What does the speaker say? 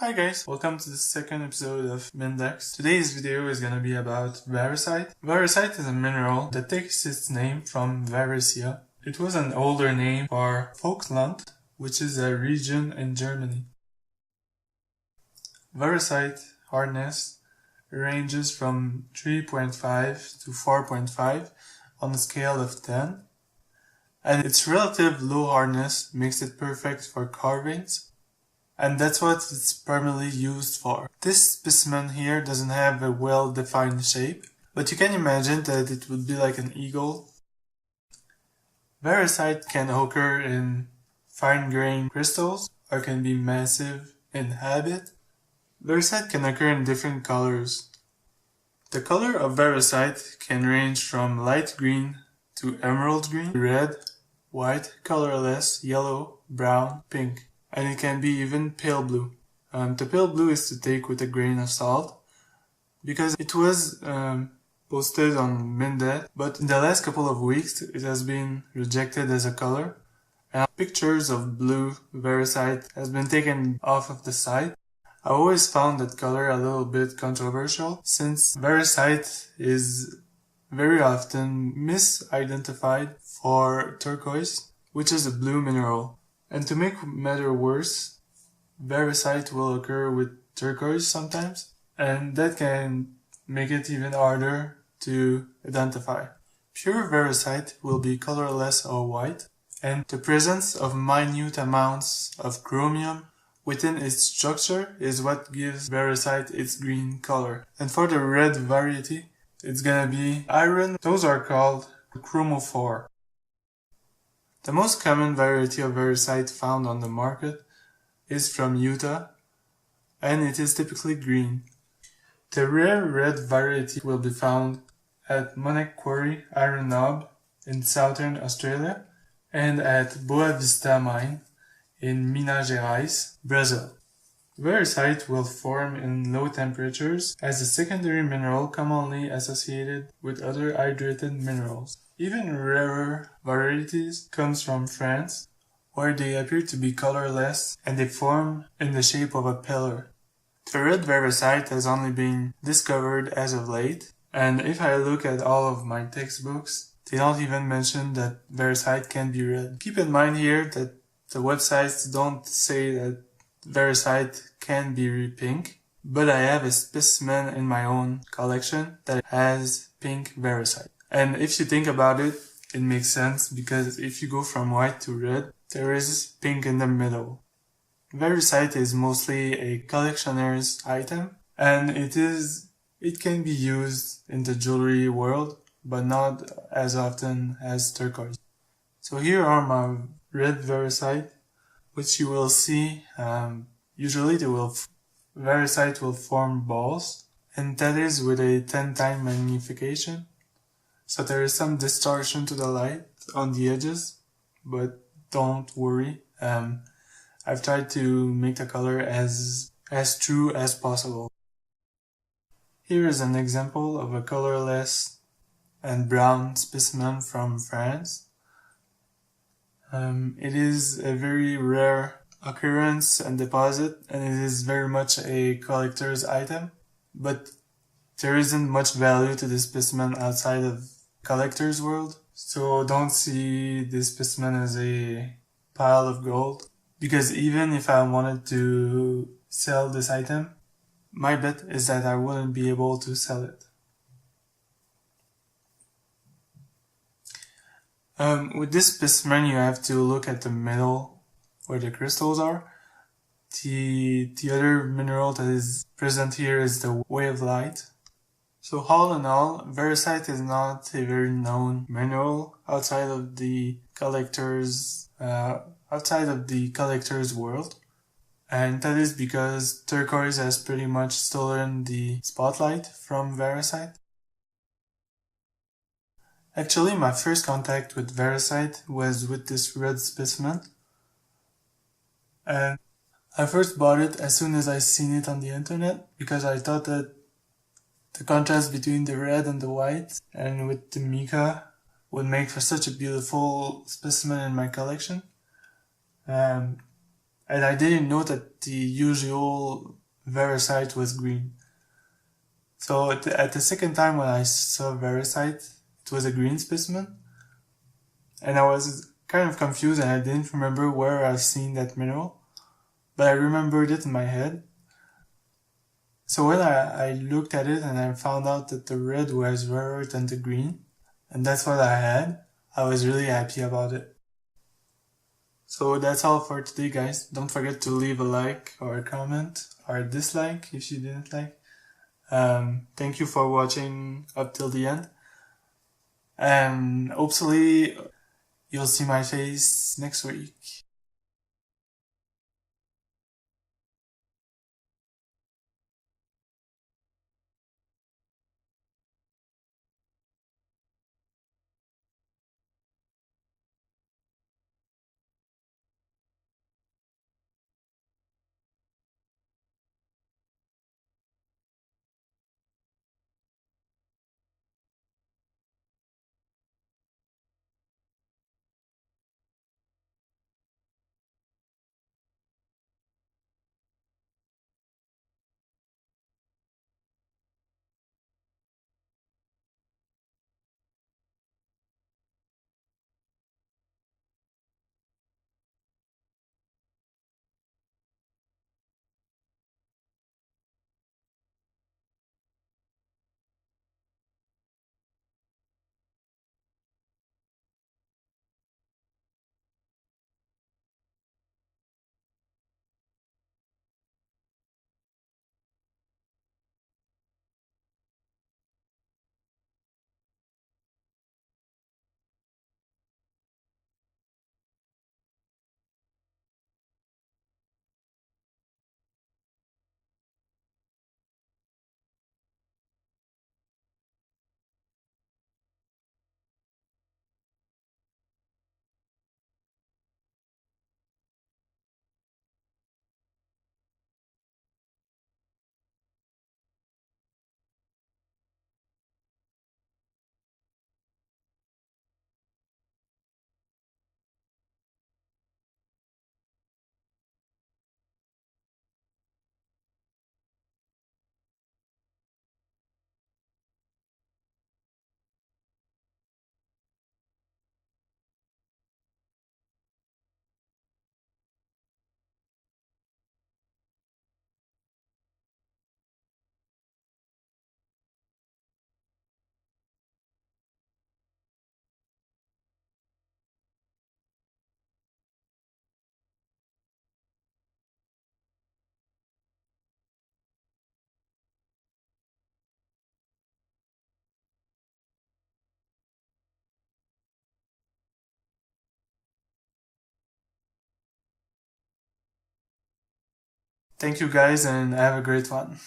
Hi guys, welcome to the second episode of Mindex. Today's video is gonna be about Variscite. Variscite is a mineral that takes its name from Variscite. It was an older name for Volksland, which is a region in Germany. Variscite hardness ranges from 3.5 to 4.5 on a scale of 10, and its relative low hardness makes it perfect for carvings. And that's what it's primarily used for. This specimen here doesn't have a well-defined shape, but you can imagine that it would be like an eagle. Variscite can occur in fine-grained crystals or can be massive in habit. Variscite can occur in different colors. The color of variscite can range from light green to emerald green, red, white, colorless, yellow, brown, pink. And it can be even pale blue. The pale blue is to take with a grain of salt because it was posted on Mindex, but in the last couple of weeks it has been rejected as a color, and pictures of blue variscite has been taken off of the site. I always found that color a little bit controversial since variscite is very often misidentified for turquoise, which is a blue mineral. And to make matter worse, variscite will occur with turquoise sometimes, and that can make it even harder to identify. Pure variscite will be colorless or white, and the presence of minute amounts of chromium within its structure is what gives variscite its green color. And for the red variety, it's gonna be iron. Those are called chromophore. The most common variety of variscite found on the market is from Utah, and it is typically green. The rare red variety will be found at Monek Quarry Iron Knob in southern Australia and at Boa Vista Mine in Minas Gerais, Brazil. Variscite will form in low temperatures as a secondary mineral commonly associated with other hydrated minerals. Even rarer varieties comes from France, where they appear to be colorless and they form in the shape of a pillar. The red variscite has only been discovered as of late, and if I look at all of my textbooks, they don't even mention that variscite can be red. Keep in mind here that the websites don't say that variscite can be pink, but I have a specimen in my own collection that has pink variscite. And if you think about it, it makes sense because if you go from white to red, there is pink in the middle. Variscite is mostly a collectioner's item, and it can be used in the jewelry world, but not as often as turquoise. So here are my red variscite, which you will see, usually variscite will form balls, and that is with a 10-time magnification. So there is some distortion to the light on the edges, but don't worry. I've tried to make the color as true as possible. Here is an example of a colorless and brown specimen from France. It is a very rare occurrence and deposit, and it is very much a collector's item, but there isn't much value to this specimen outside of collector's world, so don't see this specimen as a pile of gold, because even if I wanted to sell this item, my bet is that I wouldn't be able to sell it. With this specimen, you have to look at the middle where the crystals are. The other mineral that is present here is the wave light. So all in all, variscite is not a very known mineral outside of the collector's world, and that is because turquoise has pretty much stolen the spotlight from variscite. Actually, my first contact with variscite was with this red specimen, and I first bought it as soon as I seen it on the internet because I thought that the contrast between the red and the white and with the mica would make for such a beautiful specimen in my collection. and I didn't know that the usual Variscite was green. So at the second time when I saw Variscite, it was a green specimen, and I was kind of confused and I didn't remember where I've seen that mineral, but I remembered it in my head. So when I looked at it and I found out that the red was rarer than the green, and that's what I had, I was really happy about it. So that's all for today, guys. Don't forget to leave a like or a comment or a dislike if you didn't like. Thank you for watching up till the end. And hopefully you'll see my face next week. Thank you guys and have a great one.